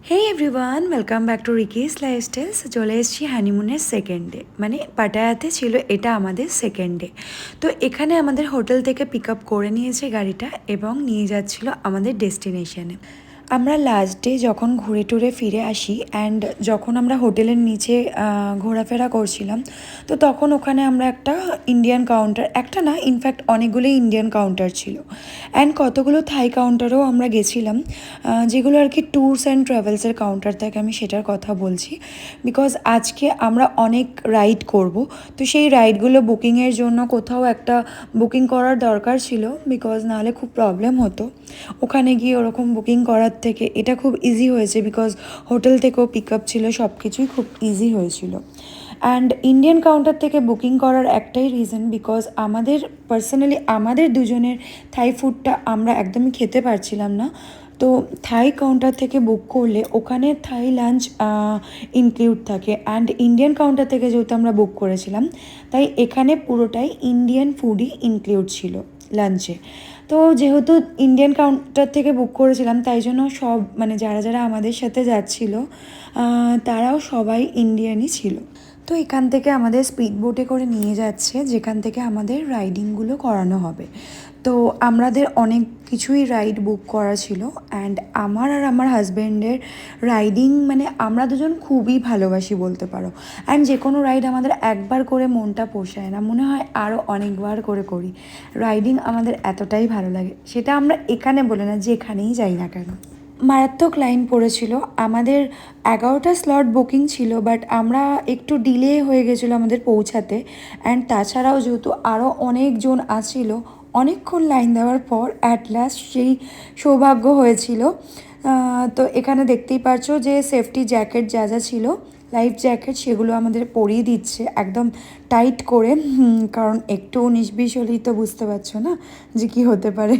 Hey everyone, welcome back to Rikki's lifestyles. চলে এসেছি হানিমুনের second day, মানে পাটায়াতে ছিল এটা আমাদের সেকেন্ড ডে। তো এখানে আমাদের হোটেল থেকে পিক আপ করে নিয়েছে গাড়িটা এবং নিয়ে যাচ্ছিল আমাদের ডেস্টিনেশনে। আমরা লাস্ট ডে যখন ঘুরে টুরে ফিরে আসি অ্যান্ড যখন আমরা হোটেলের নিচে ঘোরাফেরা করছিলাম, তো তখন ওখানে আমরা একটা ইন্ডিয়ান কাউন্টার, একটা না ইনফ্যাক্ট অনেকগুলো ইন্ডিয়ান কাউন্টার ছিল অ্যান্ড কতগুলো থাই কাউন্টারও আমরা গেছিলাম, যেগুলো আর কি ট্যুরস অ্যান্ড ট্রাভেলসের কাউন্টার থাকে। আমি সেটার কথা বলছি বিকজ আজকে আমরা অনেক রাইড করব, তো সেই রাইডগুলো বুকিংয়ের জন্য কোথাও একটা বুকিং করার দরকার ছিল, বিকজ নাহলে খুব প্রবলেম হতো। ওখানে গিয়ে ওরকম বুকিং করার থেকে এটা খুব ইজি হয়েছে বিকজ হোটেল থেকেও পিক আপ ছিল, সব কিছুই খুব ইজি হয়েছিল। অ্যান্ড ইন্ডিয়ান কাউন্টার থেকে বুকিং করার একটাই রিজন, বিকজ আমাদের পার্সোনালি আমাদের দুজনের থাই ফুডটা আমরা একদমই খেতে পারছিলাম না। তো থাই কাউন্টার থেকে বুক করলে ওখানে থাই লাঞ্চ ইনক্লুড থাকে, অ্যান্ড ইন্ডিয়ান কাউন্টার থেকে যেহেতু আমরা বুক করেছিলাম তাই এখানে পুরোটাই ইন্ডিয়ান ফুডই ইনক্লুড ছিল লাঞ্চে। তো যেহেতু ইন্ডিয়ান কাউন্টার থেকে বুক করেছিলাম তাই জন্য সব মানে যারা যারা আমাদের সাথে যাচ্ছিল তারাও সবাই ইন্ডিয়ানই ছিল। তো এখান থেকে আমাদের স্পিড বোটে করে নিয়ে যাচ্ছে, যেখান থেকে আমাদের রাইডিংগুলো করানো হবে। তো আমাদের অনেক কিছুই রাইড বুক করা ছিল অ্যান্ড আমার আর আমার হাজব্যান্ডের রাইডিং মানে আমরা দুজন খুবই ভালোবাসি বলতে পারো। অ্যান্ড যে কোনো রাইড আমাদের একবার করে মনটা পোষায় না, মনে হয় আরও অনেকবার করে করি। রাইডিং আমাদের এতটাই ভালো লাগে, সেটা আমরা এখানে বলে না, যেখানেই যাই না কেন। মারাত্মক লাইন পড়েছিল। আমাদের 11টা স্লট বুকিং ছিল, বাট আমরা একটু ডিলে হয়ে গেছিলো আমাদের পৌঁছাতে। অ্যান্ড তাছাড়াও যেহেতু আরও অনেকজন আসছিল, অনেকক্ষণ লাইন দেওয়ার পর অ্যাট লাস্ট সেই সৌভাগ্য হয়েছিল। তো এখানে দেখতেই পাচ্ছ যে সেফটি জ্যাকেট যা যা ছিল, লাইফ জ্যাকেট, সেগুলো আমাদের পরিয়ে দিচ্ছে একদম টাইট করে, কারণ একটু 19-20 হলেই তো বুঝতে পারছো না যে কী হতে পারে।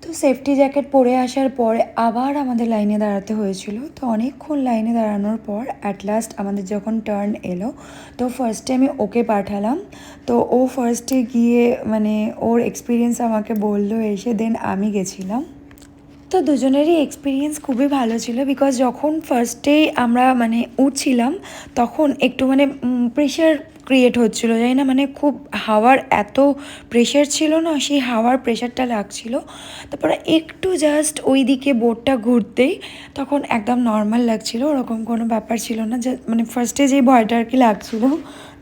তো সেফটি জ্যাকেট পরে আসার পরে আবার আমাদের লাইনে দাঁড়াতে হয়েছিল। তো অনেকক্ষণ লাইনে দাঁড়ানোর পর অ্যাট লাস্ট আমাদের যখন টার্ন এলো, তো ফার্স্টে আমি ওকে পাঠালাম। তো ও ফার্স্টে গিয়ে মানে ওর এক্সপিরিয়েন্স আমাকে বললো এসে, দেন আমি গেছিলাম। তো দুজনেরই এক্সপিরিয়েন্স খুবই ভালো ছিল, বিকজ যখন ফার্স্টেই আমরা মানে উঠছিলাম তখন একটু মানে প্রেশার ক্রিয়েট হচ্ছিলো, জানি না মানে খুব হাওয়ার এত প্রেশার ছিল না, সেই হাওয়ার প্রেশারটা লাগছিল। তারপরে একটু জাস্ট ওই দিকে বোটটা ঘুরতেই তখন একদম নর্মাল লাগছিল, ওরকম কোনো ব্যাপার ছিল না, যে মানে ফার্স্টে যে ভয়টা আর কি লাগছিলো,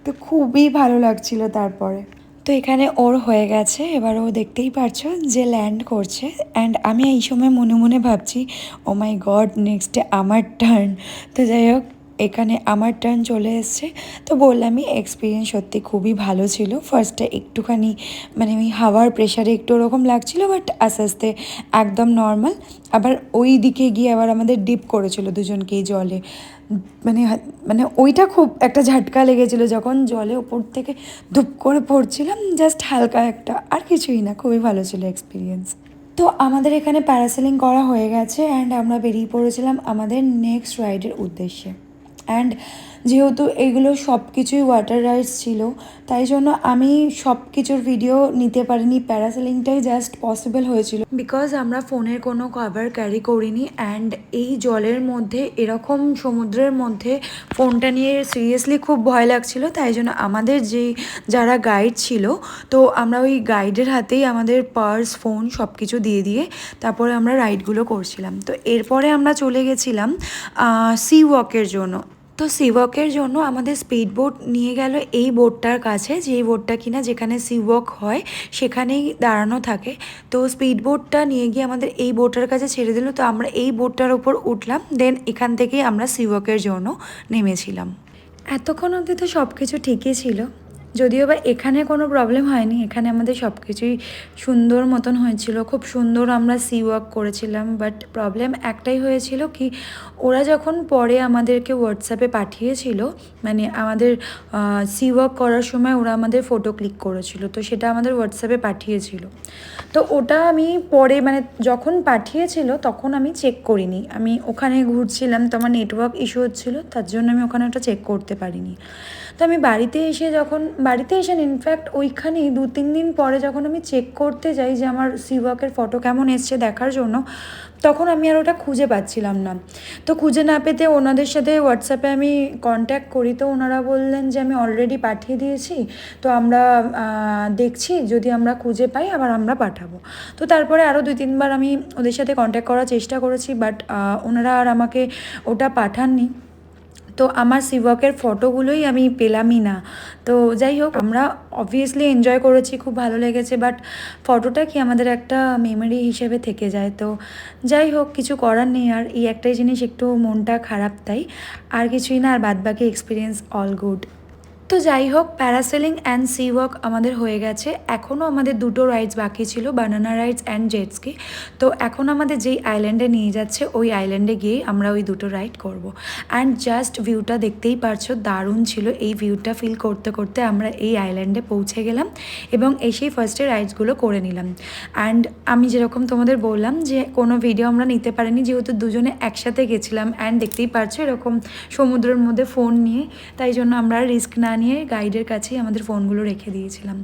তো খুবই ভালো লাগছিল তারপরে। তো এখানে ওর হয়ে গেছে, এবার ও দেখতেই পারছো যে ল্যান্ড করছে। অ্যান্ড আমি এই সময় মনে মনে ভাবছি, ও মাই গড, নেক্সটে আমার টার্ন। তো যাই হোক, এখানে আমার টার্ন চলে এসছে। তো বললামই এক্সপিরিয়েন্স সত্যি খুবই ভালো ছিল। ফার্স্টে একটুখানি মানে ওই হাওয়ার প্রেশারে একটু ওরকম লাগছিলো, বাট আস্তে আস্তে একদম নর্মাল। আবার ওই দিকে গিয়ে আবার আমাদের ডিপ করেছিল দুজনকেই জলে, মানে মানে ওইটা খুব একটা ঝাটকা লেগেছিলো যখন জলে ওপর থেকে ধুপ করে পড়ছিলাম, জাস্ট হালকা একটা, আর কিছুই না, খুবই ভালো ছিল এক্সপিরিয়েন্স। তো আমাদের এখানে প্যারাসেলিং করা হয়ে গেছে অ্যান্ড আমরা বেরিয়ে পড়েছিলাম আমাদের নেক্সট রাইডের উদ্দেশ্যে। অ্যান্ড যেহেতু এগুলো সব কিছুই ওয়াটার রাইডস ছিল, তাই জন্য আমি সব কিছুর ভিডিও নিতে পারিনি, প্যারাসেলিংটাই জাস্ট পসিবল হয়েছিল বিকজ আমরা ফোনের কোনো কভার ক্যারি করিনি। অ্যান্ড এই জলের মধ্যে এরকম সমুদ্রের মধ্যে ফোনটা নিয়ে সিরিয়াসলি খুব ভয় লাগছিল, তাই জন্য আমাদের যারা গাইড ছিল, তো আমরা ওই গাইডের হাতেই আমাদের পার্স, ফোন সব কিছু দিয়ে দিয়ে তারপরে আমরা রাইডগুলো করছিলাম। তো এরপরে আমরা চলে গেছিলাম সি ওয়াকের জন্য। তো সি ওয়াকের জন্য আমাদের স্পিড বোট নিয়ে গেল এই বোটটার কাছে, যেই বোটটা কিনা যেখানে সি ওয়াক হয় সেখানেই দাঁড়ানো থাকে। তো স্পিড বোটটা নিয়ে গিয়ে আমাদের এই বোটটার কাছে ছেড়ে দিল, তো আমরা এই বোটটার ওপর উঠলাম, দেন এখান থেকেই আমরা সি ওয়াকের জন্য নেমেছিলাম। এতক্ষণ অবধি তো সব কিছু ঠিকই ছিল, যদিও বা এখানে কোনো প্রবলেম হয়নি, এখানে আমাদের সব কিছুই সুন্দর মতন হয়েছিল, খুব সুন্দর আমরা সি ওয়াক করেছিলাম। বাট প্রবলেম একটাই হয়েছিল কি, ওরা যখন পরে আমাদেরকে হোয়াটসঅ্যাপে পাঠিয়েছিল, মানে আমাদের সি ওয়াক করার সময় ওরা আমাদের ফটো ক্লিক করেছিল, তো সেটা আমাদের হোয়াটসঅ্যাপে পাঠিয়েছিল। তো ওটা আমি পরে মানে যখন পাঠিয়েছিল তখন আমি চেক করিনি, আমি ওখানে ঘুরছিলাম, তো আমার নেটওয়ার্ক ইস্যু হচ্ছিলো, তার জন্য আমি ওখানে ওটা চেক করতে পারিনি। তো আমি বাড়িতে এসে যখন বাড়িতে এসে ইনফ্যাক্ট ওইখানেই 2-3 দিন পরে যখন আমি চেক করতে যাই যে আমার সি ওয়াকের ফটো কেমন এসছে দেখার জন্য, তখন আমি আর ওটা খুঁজে পাচ্ছিলাম না। তো খুঁজে না পেতে ওনাদের সাথে হোয়াটসঅ্যাপে আমি কন্ট্যাক্ট করি, তো ওনারা বললেন যে আমি অলরেডি পাঠিয়ে দিয়েছি, তো আমরা দেখছি যদি আমরা খুঁজে পাই আবার আমরা পাঠাবো। তো তারপরে আরও 2-3 বার আমি ওদের সাথে কন্ট্যাক্ট করার চেষ্টা করেছি, বাট ওনারা আর আমাকে ওটা পাঠাননি। তো আমার সিওয়াকের ফটোগুলোই আমি পেলামই না। তো যাই হোক, আমরা অবভিয়াসলি এনজয় করেছি, খুব ভালো লেগেছে, বাট ফটোটা কি আমাদের একটা মেমোরি হিসেবে থেকে যায়। তো যাই হোক, কিছু করার নেই, আর এই একটাই জিনিস একটু মনটা খারাপ, তাই আর কিছুই না, আর বাদবাকি এক্সপিরিয়েন্স অল গুড। তো যাই হোক, প্যারাসেলিং অ্যান্ড সি ওয়াক আমাদের হয়ে গেছে। এখনও আমাদের 2টো রাইডস বাকি ছিল, বানানা রাইডস অ্যান্ড জেটস্কি। তো এখন আমাদের যেই আইল্যান্ডে নিয়ে যাচ্ছে ওই আইল্যান্ডে গিয়েই আমরা ওই 2টো রাইড করব। অ্যান্ড জাস্ট ভিউটা দেখতেই পারছো, দারুণ ছিল। এই ভিউটা ফিল করতে করতে আমরা এই আইল্যান্ডে পৌঁছে গেলাম এবং এসেই ফার্স্টে রাইডসগুলো করে নিলাম। অ্যান্ড আমি যেরকম তোমাদের বললাম যে কোনো ভিডিও আমরা নিতে পারিনি, যেহেতু দুজনে একসাথে গেছিলাম। অ্যান্ড দেখতেই পারছো এরকম সমুদ্রের মধ্যে ফোন নিয়ে, তাই জন্য আমরা রিস্ক না নিয়ে গাইডের কাছেই আমাদের ফোনগুলো রেখে দিয়েছিলাম।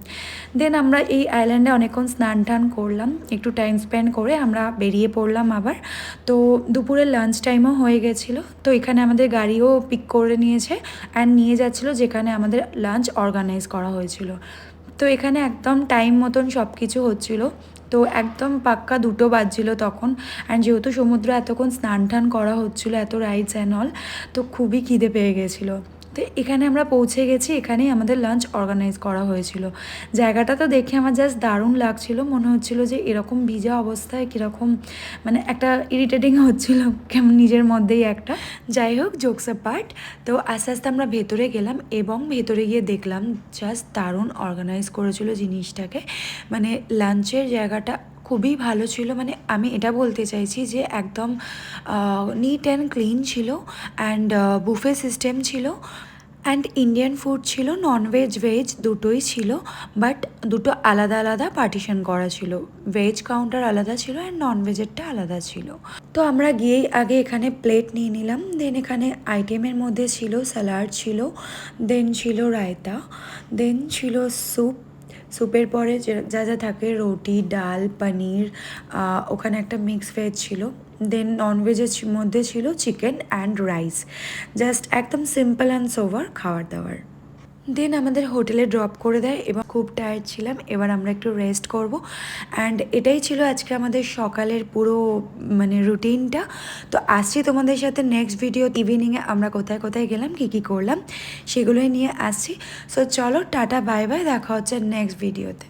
দেন আমরা এই আইল্যান্ডে অনেকক্ষণ স্নান টান করলাম, একটু টাইম স্পেন্ড করে আমরা বেরিয়ে পড়লাম আবার। তো দুপুরের লাঞ্চ টাইমও হয়ে গেছিলো, তো এখানে আমাদের গাড়িও পিক করে নিয়েছে অ্যান্ড নিয়ে যাচ্ছিলো যেখানে আমাদের লাঞ্চ অর্গানাইজ করা হয়েছিল। তো এখানে একদম টাইম মতন সব কিছু হচ্ছিলো। তো একদম পাক্কা 2টো বাজছিল তখন। অ্যান্ড যেহেতু সমুদ্রে এতক্ষণ স্নান টান করা হচ্ছিলো, এত রাইডস অ্যান্ড অল, তো খুবই খিদে পেয়ে গেছিলো। তো এখানে আমরা পৌঁছে গেছি, এখানেই আমাদের লাঞ্চ অর্গানাইজ করা হয়েছিল। জায়গাটা তো দেখে আমার জাস্ট দারুণ লাগছিল, মনে হচ্ছিল যে এরকম ভিজা অবস্থায় কীরকম, মানে একটা ইরিটেটিং হচ্ছিল কেমন নিজের মধ্যেই একটা। যাই হোক, জোকস পার্ট। তো আস্তে আস্তে আমরা ভেতরে গেলাম এবং ভেতরে গিয়ে দেখলাম জাস্ট দারুণ অর্গানাইজ করেছিল জিনিসটাকে। মানে লাঞ্চের জায়গাটা খুবই ভালো ছিল, মানে আমি এটা বলতে চাইছি যে একদম নিট অ্যান্ড ক্লিন ছিল। অ্যান্ড বুফে সিস্টেম ছিল, অ্যান্ড ইন্ডিয়ান ফুড ছিল, ননভেজ ভেজ দুটোই ছিল, বাট দুটো আলাদা আলাদা পার্টিশন করা ছিল। ভেজ কাউন্টার আলাদা ছিল অ্যান্ড ননভেজেরটা আলাদা ছিল। তো আমরা গিয়েই আগে এখানে প্লেট নিয়ে নিলাম। দেন এখানে আইটেমের মধ্যে ছিল স্যালাড ছিল, দেন ছিল রায়তা, দেন ছিল স্যুপ। স্যুপের পরে যা যা থাকে রুটি, ডাল, পনির, ওখানে একটা মিক্স ভেজ ছিল। দেন ননভেজের মধ্যে ছিল চিকেন অ্যান্ড রাইস। জাস্ট একদম সিম্পল অ্যান্ড সোভার খাবার দাবার। দেন আমাদের হোটেলে ড্রপ করে দেয় এবং খুব টায়ার্ড ছিলাম, এবার আমরা একটু রেস্ট করব। অ্যান্ড এটাই ছিল আজকে আমাদের সকালের পুরো মানে রুটিনটা। তো আসছি তোমাদের সাথে নেক্সট ভিডিও, ইভিনিংয়ে আমরা কোথায় কোথায় গেলাম, কী কী করলাম সেগুলোই নিয়ে আসছি। সো চলো, টাটা বাই বাই, দেখা হচ্ছে নেক্সট ভিডিওতে।